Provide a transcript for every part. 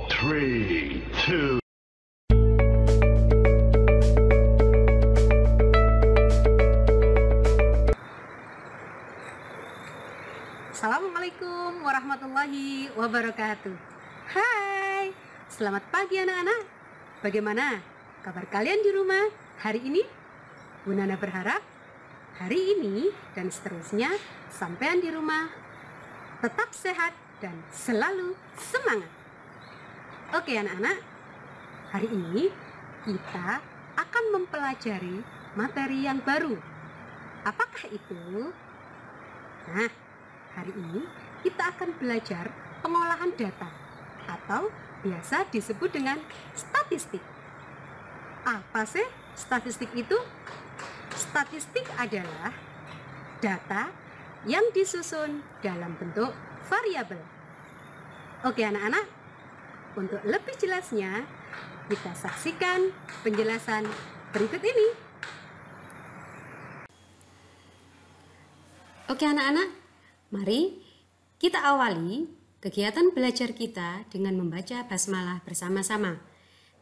3, 2. Assalamualaikum warahmatullahi wabarakatuh. Hai, selamat pagi anak-anak. Bagaimana kabar kalian di rumah hari ini? Bu Nana berharap hari ini dan seterusnya sampean di rumah tetap sehat dan selalu semangat. Oke anak-anak, hari ini kita akan mempelajari materi yang baru. Apakah itu? Nah, hari ini kita akan belajar pengolahan data atau biasa disebut dengan statistik. Apa sih statistik itu? Statistik adalah data yang disusun dalam bentuk variabel. Oke anak-anak, untuk lebih jelasnya kita saksikan penjelasan berikut ini. Oke anak-anak, mari kita awali kegiatan belajar kita dengan membaca basmalah bersama-sama.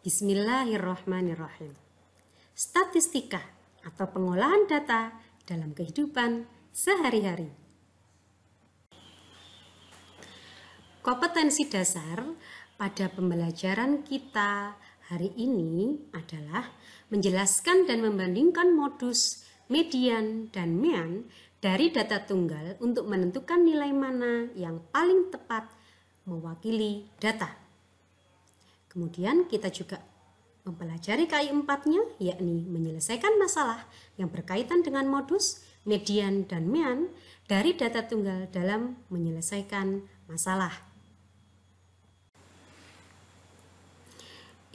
Bismillahirrahmanirrahim. Statistika atau pengolahan data dalam kehidupan sehari-hari. Kompetensi dasar pada pembelajaran kita hari ini adalah menjelaskan dan membandingkan modus, median, dan mean dari data tunggal untuk menentukan nilai mana yang paling tepat mewakili data. Kemudian kita juga mempelajari KI 4-nya, yakni menyelesaikan masalah yang berkaitan dengan modus, median, dan mean dari data tunggal dalam menyelesaikan masalah.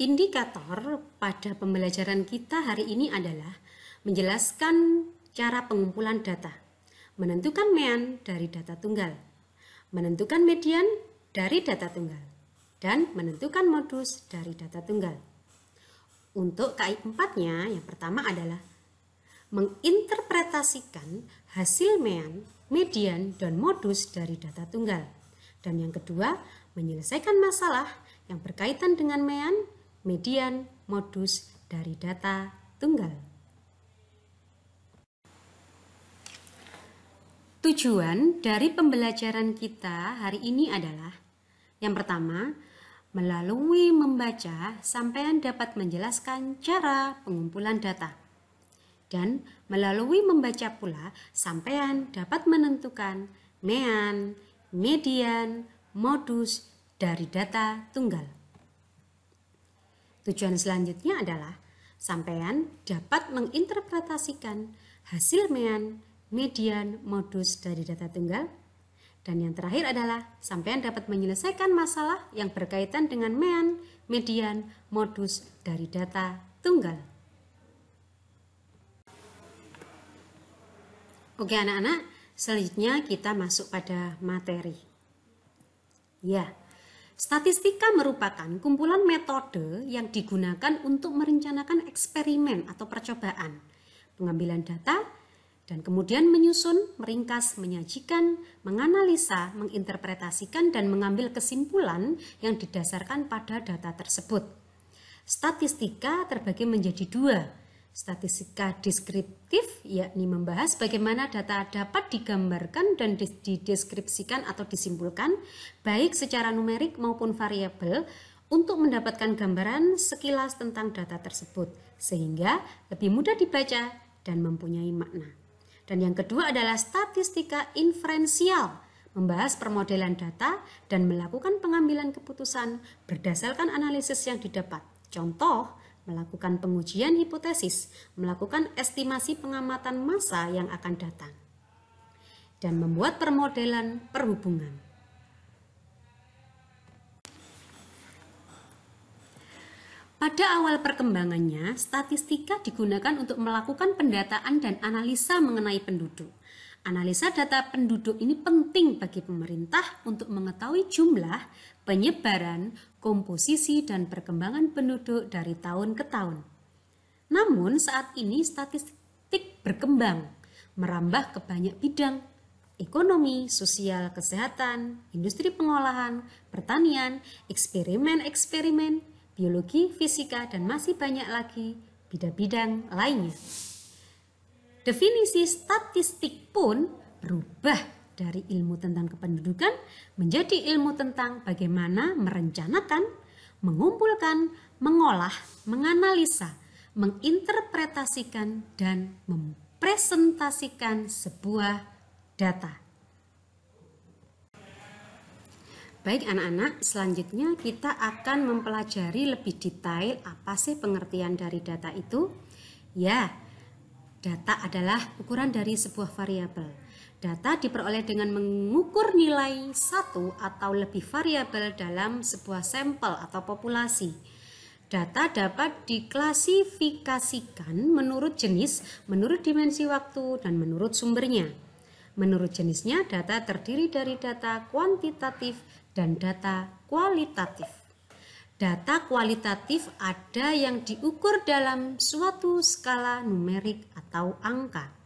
Indikator pada pembelajaran kita hari ini adalah menjelaskan cara pengumpulan data, menentukan mean dari data tunggal, menentukan median dari data tunggal, dan menentukan modus dari data tunggal. Untuk KI 4-nya, yang pertama adalah menginterpretasikan hasil mean, median, dan modus dari data tunggal. Dan yang kedua, menyelesaikan masalah yang berkaitan dengan mean, median, modus dari data tunggal. Tujuan dari pembelajaran kita hari ini adalah yang pertama, melalui membaca, sampean dapat menjelaskan cara pengumpulan data. Dan melalui membaca pula, sampean dapat menentukan mean, median, modus dari data tunggal. Tujuan selanjutnya adalah sampean dapat menginterpretasikan hasil mean, median, modus dari data tunggal. Dan yang terakhir adalah sampean dapat menyelesaikan masalah yang berkaitan dengan mean, median, modus dari data tunggal. Oke anak-anak, selanjutnya kita masuk pada materi. Ya, statistika merupakan kumpulan metode yang digunakan untuk merencanakan eksperimen atau percobaan, pengambilan data, dan kemudian menyusun, meringkas, menyajikan, menganalisa, menginterpretasikan, dan mengambil kesimpulan yang didasarkan pada data tersebut. Statistika terbagi menjadi dua. Statistika deskriptif, yakni membahas bagaimana data dapat digambarkan dan dideskripsikan atau disimpulkan, baik secara numerik maupun variabel, untuk mendapatkan gambaran sekilas tentang data tersebut, sehingga lebih mudah dibaca dan mempunyai makna. Dan yang kedua adalah statistika inferensial, membahas permodelan data dan melakukan pengambilan keputusan berdasarkan analisis yang didapat. Contoh, melakukan pengujian hipotesis, melakukan estimasi pengamatan massa yang akan datang, dan membuat permodelan perhubungan. Pada awal perkembangannya, statistika digunakan untuk melakukan pendataan dan analisa mengenai penduduk. Analisa data penduduk ini penting bagi pemerintah untuk mengetahui jumlah, penyebaran, komposisi, dan perkembangan penduduk dari tahun ke tahun. Namun saat ini statistik berkembang, merambah ke banyak bidang, ekonomi, sosial, kesehatan, industri pengolahan, pertanian, eksperimen-eksperimen, biologi, fisika, dan masih banyak lagi bidang-bidang lainnya. Definisi statistik pun berubah dari ilmu tentang kependudukan menjadi ilmu tentang bagaimana merencanakan, mengumpulkan, mengolah, menganalisa, menginterpretasikan, dan mempresentasikan sebuah data. Baik anak-anak, selanjutnya kita akan mempelajari lebih detail apa sih pengertian dari data itu. Ya, data adalah ukuran dari sebuah variabel. Data diperoleh dengan mengukur nilai satu atau lebih variabel dalam sebuah sampel atau populasi. Data dapat diklasifikasikan menurut jenis, menurut dimensi waktu, dan menurut sumbernya. Menurut jenisnya, data terdiri dari data kuantitatif dan data kualitatif. Data kualitatif ada yang diukur dalam suatu skala numerik atau angka.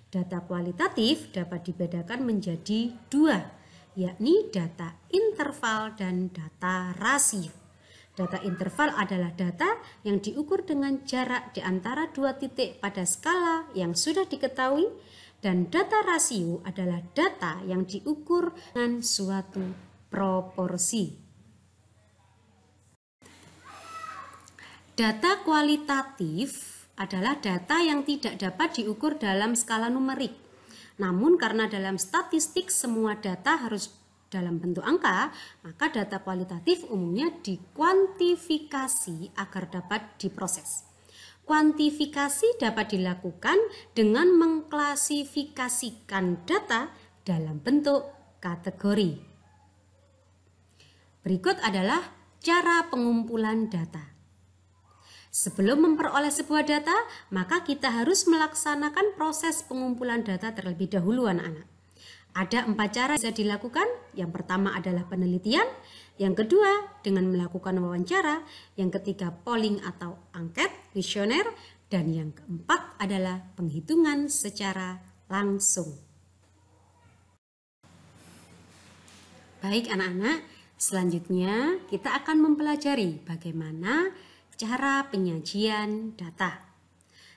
Data kualitatif dapat dibedakan menjadi dua, yakni data interval dan data rasio. Data interval adalah data yang diukur dengan jarak di antara dua titik pada skala yang sudah diketahui, dan data rasio adalah data yang diukur dengan suatu proporsi. Data kualitatif adalah data yang tidak dapat diukur dalam skala numerik. Namun karena dalam statistik semua data harus dalam bentuk angka, maka data kualitatif umumnya dikuantifikasi agar dapat diproses. Kuantifikasi dapat dilakukan dengan mengklasifikasikan data dalam bentuk kategori. Berikut adalah cara pengumpulan data. Sebelum memperoleh sebuah data, maka kita harus melaksanakan proses pengumpulan data terlebih dahulu anak-anak. Ada 4 cara yang bisa dilakukan. Yang pertama adalah penelitian, yang kedua dengan melakukan wawancara, yang ketiga polling atau angket, kuesioner, dan yang keempat adalah penghitungan secara langsung. Baik anak-anak, selanjutnya kita akan mempelajari bagaimana cara penyajian data.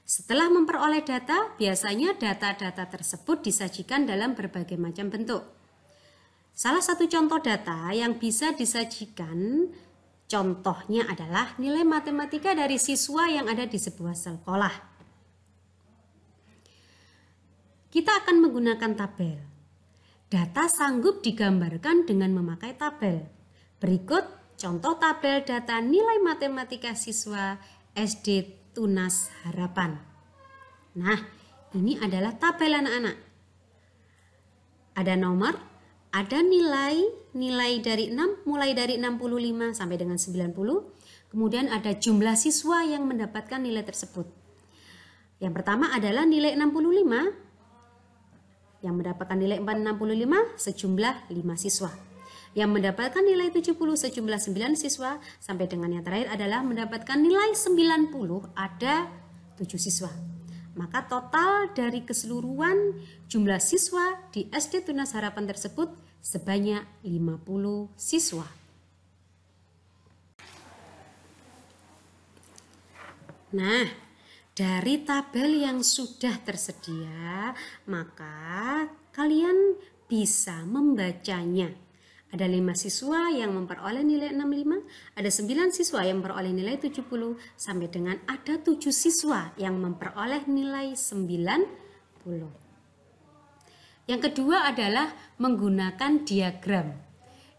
Setelah memperoleh data, biasanya data-data tersebut disajikan dalam berbagai macam bentuk. Salah satu contoh data yang bisa disajikan, contohnya adalah nilai matematika dari siswa yang ada di sebuah sekolah. Kita akan menggunakan tabel. Data sanggup digambarkan dengan memakai tabel. Berikut contoh tabel data nilai matematika siswa SD Tunas Harapan. Nah, ini adalah tabel anak-anak. Ada nomor, ada nilai dari 6, mulai dari 65 sampai dengan 90. Kemudian ada jumlah siswa yang mendapatkan nilai tersebut. Yang pertama adalah nilai 65. Yang mendapatkan nilai 465 sejumlah 5 siswa. Yang mendapatkan nilai 70 sejumlah 9 siswa, sampai dengan yang terakhir adalah mendapatkan nilai 90 ada 7 siswa. Maka total dari keseluruhan jumlah siswa di SD Tunas Harapan tersebut sebanyak 50 siswa. Nah, dari tabel yang sudah tersedia, maka kalian bisa membacanya. Ada 5 siswa yang memperoleh nilai 65, ada 9 siswa yang memperoleh nilai 70, sampai dengan ada 7 siswa yang memperoleh nilai 90. Yang kedua adalah menggunakan diagram.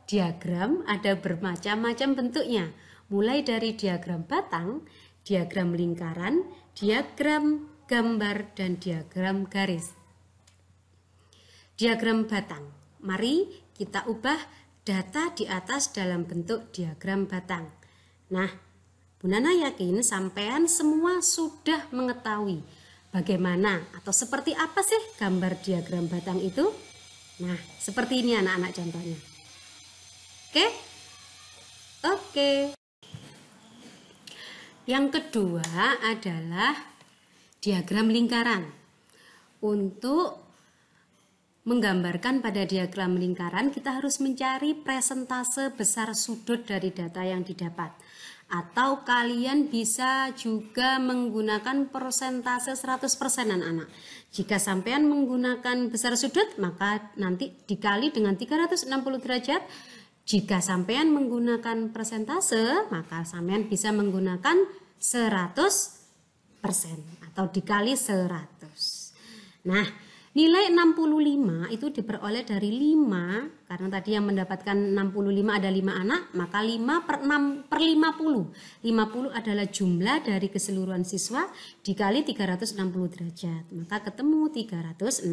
Diagram ada bermacam-macam bentuknya, mulai dari diagram batang, diagram lingkaran, diagram gambar, dan diagram garis. Diagram batang. Mari kita ubah data di atas dalam bentuk diagram batang. Nah, Bu Nana yakin sampean semua sudah mengetahui bagaimana atau seperti apa sih gambar diagram batang itu. Nah, seperti ini anak-anak contohnya. Oke. Yang kedua adalah diagram lingkaran. Untuk menggambarkan pada diagram lingkaran, kita harus mencari presentase besar sudut dari data yang didapat. Atau kalian bisa juga menggunakan persentase 100% anak-anak. Jika sampean menggunakan besar sudut, maka nanti dikali dengan 360 derajat. Jika sampean menggunakan persentase, maka sampean bisa menggunakan 100% atau dikali 100. Nah, nilai 65 itu diperoleh dari 5, karena tadi yang mendapatkan 65 ada 5 anak, maka 5 per 6 per 50. 50 adalah jumlah dari keseluruhan siswa dikali 360 derajat, maka ketemu 360.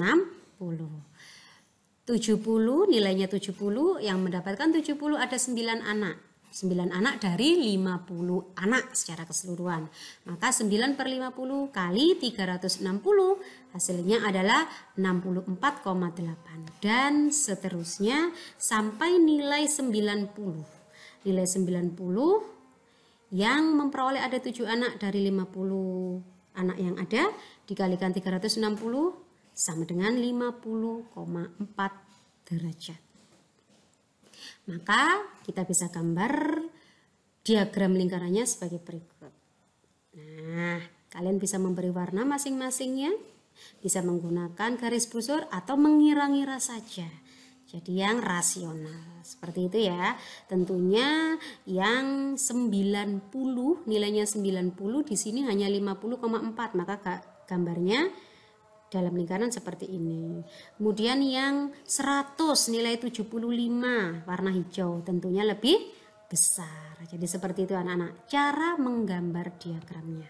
70, nilainya 70, yang mendapatkan 70 ada 9 anak. 9 anak dari 50 anak secara keseluruhan. Maka 9 per 50 kali 360 hasilnya adalah 64,8. Dan seterusnya sampai nilai 90. Nilai 90 yang memperoleh ada 7 anak dari 50 anak yang ada dikalikan 360 sama dengan 50,4 derajat. Maka kita bisa gambar diagram lingkarannya sebagai berikut. Nah, kalian bisa memberi warna masing-masingnya, bisa menggunakan garis busur atau mengira-ngira saja. Jadi yang rasional, seperti itu ya. Tentunya yang 90, nilainya 90 di sini hanya 50,4, maka gambarnya dalam lingkaran seperti ini. Kemudian yang 100 nilai 75 warna hijau tentunya lebih besar. Jadi seperti itu anak-anak cara menggambar diagramnya.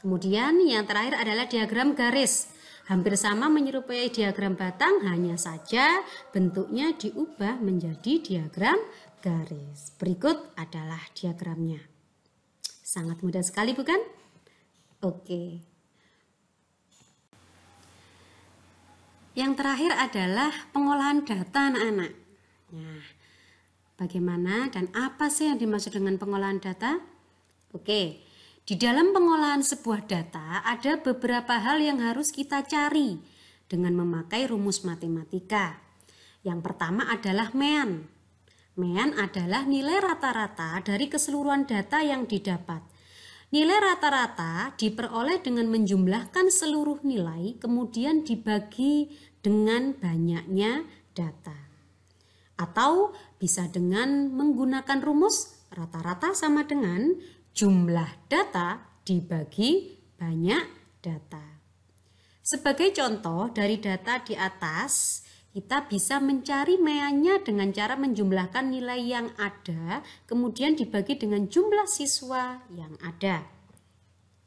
Kemudian yang terakhir adalah diagram garis. Hampir sama menyerupai diagram batang, hanya saja bentuknya diubah menjadi diagram garis. Berikut adalah diagramnya. Sangat mudah sekali bukan? Oke. Yang terakhir adalah pengolahan data anak-anak. Nah, bagaimana dan apa sih yang dimaksud dengan pengolahan data? Oke, di dalam pengolahan sebuah data ada beberapa hal yang harus kita cari dengan memakai rumus matematika. Yang pertama adalah mean. Mean adalah nilai rata-rata dari keseluruhan data yang didapat. Nilai rata-rata diperoleh dengan menjumlahkan seluruh nilai kemudian dibagi dengan banyaknya data. Atau bisa dengan menggunakan rumus rata-rata sama dengan jumlah data dibagi banyak data. Sebagai contoh dari data di atas, kita bisa mencari meannya dengan cara menjumlahkan nilai yang ada, kemudian dibagi dengan jumlah siswa yang ada.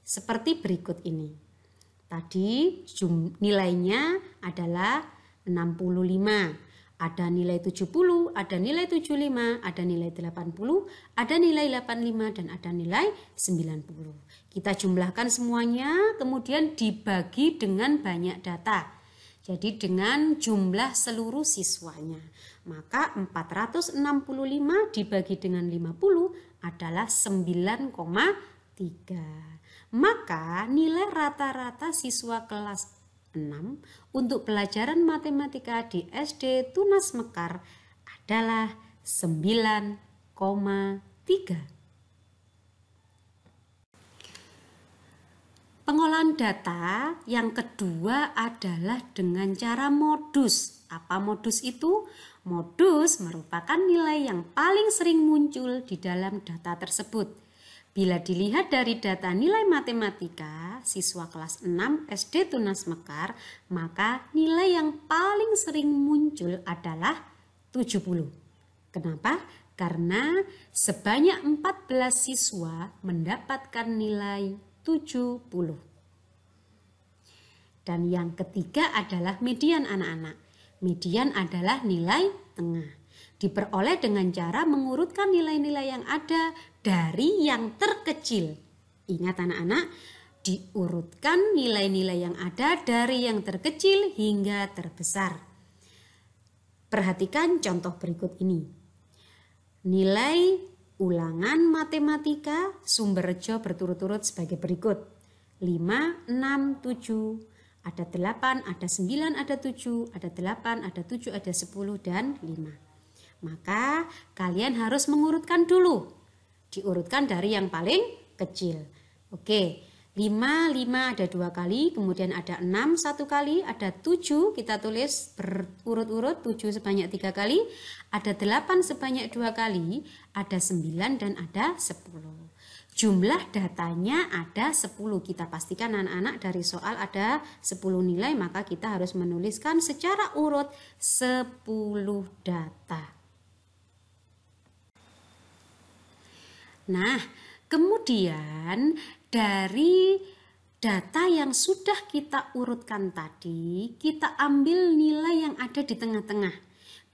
Seperti berikut ini. Tadi nilainya adalah 65, ada nilai 70, ada nilai 75, ada nilai 80, ada nilai 85, dan ada nilai 90. Kita jumlahkan semuanya, kemudian dibagi dengan banyak data. Jadi dengan jumlah seluruh siswanya. Maka 465 dibagi dengan 50 adalah 9,3. Maka nilai rata-rata siswa kelas 6 untuk pelajaran matematika di SD Tunas Mekar adalah 9,3. Pengolahan data yang kedua adalah dengan cara modus. Apa modus itu? Modus merupakan nilai yang paling sering muncul di dalam data tersebut. Bila dilihat dari data nilai matematika siswa kelas 6 SD Tunas Mekar, maka nilai yang paling sering muncul adalah 70. Kenapa? Karena sebanyak 14 siswa mendapatkan nilai 70. Dan yang ketiga adalah median anak-anak. Median adalah nilai tengah. Diperoleh dengan cara mengurutkan nilai-nilai yang ada dari yang terkecil. Ingat anak-anak, diurutkan nilai-nilai yang ada dari yang terkecil hingga terbesar. Perhatikan contoh berikut ini. Nilai ulangan matematika Sumberjo berturut-turut sebagai berikut. 5, 6, 7, Ada 8, ada 9, ada 7, ada 8, ada 7, ada 10, dan 5. Maka kalian harus mengurutkan dulu. Diurutkan dari yang paling kecil. Oke, 5 ada 2 kali, kemudian ada 6 1 kali, ada 7, kita tulis berurut-urut, 7 sebanyak 3 kali, ada 8 sebanyak 2 kali, ada 9 dan ada 10. Jumlah datanya ada 10. Kita pastikan anak-anak dari soal ada 10 nilai, maka kita harus menuliskan secara urut 10 data. Nah, kemudian dari data yang sudah kita urutkan tadi, kita ambil nilai yang ada di tengah-tengah.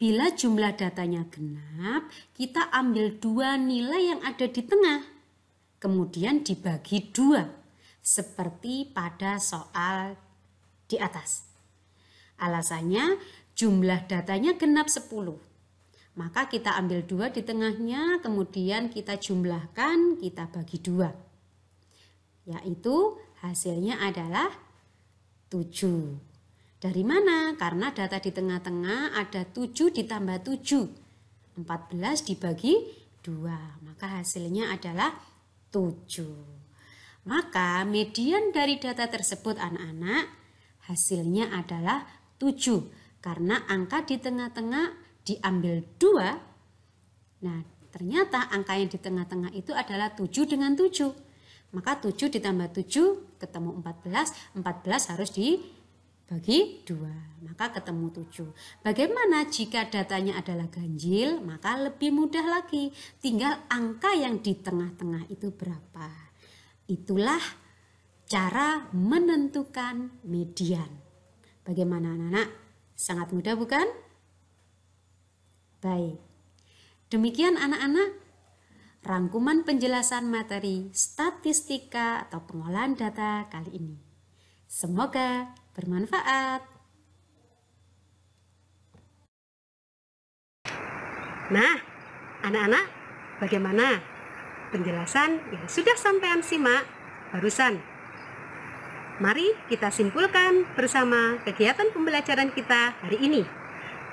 Bila jumlah datanya genap, kita ambil 2 nilai yang ada di tengah. Kemudian dibagi 2, seperti pada soal di atas. Alasannya jumlah datanya genap 10. Maka kita ambil 2 di tengahnya, kemudian kita jumlahkan, kita bagi 2. Yaitu hasilnya adalah 7. Dari mana? Karena data di tengah-tengah ada 7 ditambah 7. 14 dibagi 2. Maka hasilnya adalah 7. Maka median dari data tersebut anak-anak hasilnya adalah 7. Karena angka di tengah-tengah diambil 2. Nah, ternyata angka yang di tengah-tengah itu adalah 7 dengan 7. Maka 7 ditambah 7 ketemu 14. 14 harus dibagi 2. Maka ketemu 7. Bagaimana jika datanya adalah ganjil? Maka lebih mudah lagi. Tinggal angka yang di tengah-tengah itu berapa. Itulah cara menentukan median. Bagaimana anak-anak? Sangat mudah bukan? Baik. Demikian anak-anak rangkuman penjelasan materi statistika atau pengolahan data kali ini. Semoga bermanfaat. Nah, anak-anak, bagaimana penjelasan yang sudah sampean simak barusan? Mari kita simpulkan bersama kegiatan pembelajaran kita hari ini.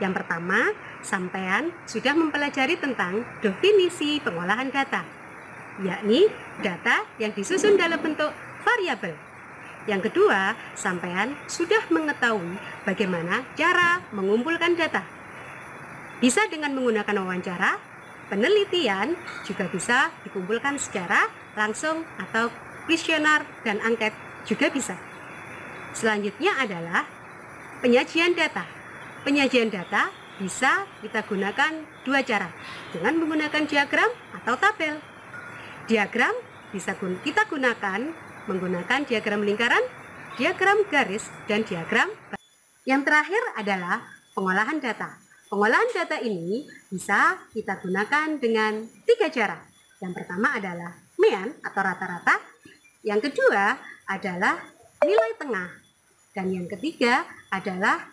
Yang pertama, sampean sudah mempelajari tentang definisi pengolahan data, yakni data yang disusun dalam bentuk variabel. Yang kedua, sampean sudah mengetahui bagaimana cara mengumpulkan data. Bisa dengan menggunakan wawancara, penelitian, juga bisa dikumpulkan secara langsung atau kuesioner dan angket juga bisa. Selanjutnya adalah penyajian data. Penyajian data bisa kita gunakan 2 cara, dengan menggunakan diagram atau tabel. Diagram bisa kita gunakan menggunakan diagram lingkaran, diagram garis, dan diagram. Yang terakhir adalah pengolahan data. Pengolahan data ini bisa kita gunakan dengan 3 cara. Yang pertama adalah mean atau rata-rata, yang kedua adalah nilai tengah, dan yang ketiga adalah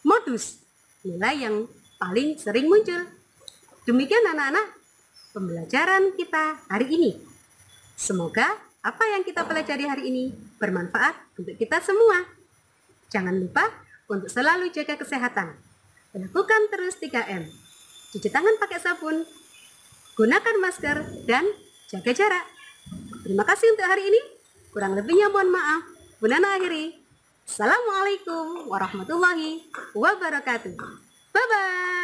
modus, nilai yang paling sering muncul. Demikian anak-anak pembelajaran kita hari ini. Semoga apa yang kita pelajari hari ini bermanfaat untuk kita semua. Jangan lupa untuk selalu jaga kesehatan. Lakukan terus 3M. Cuci tangan pakai sabun, gunakan masker, dan jaga jarak. Terima kasih untuk hari ini. Kurang lebihnya mohon maaf. Bu Nana akhiri. Assalamualaikum warahmatullahi wabarakatuh. Bye-bye.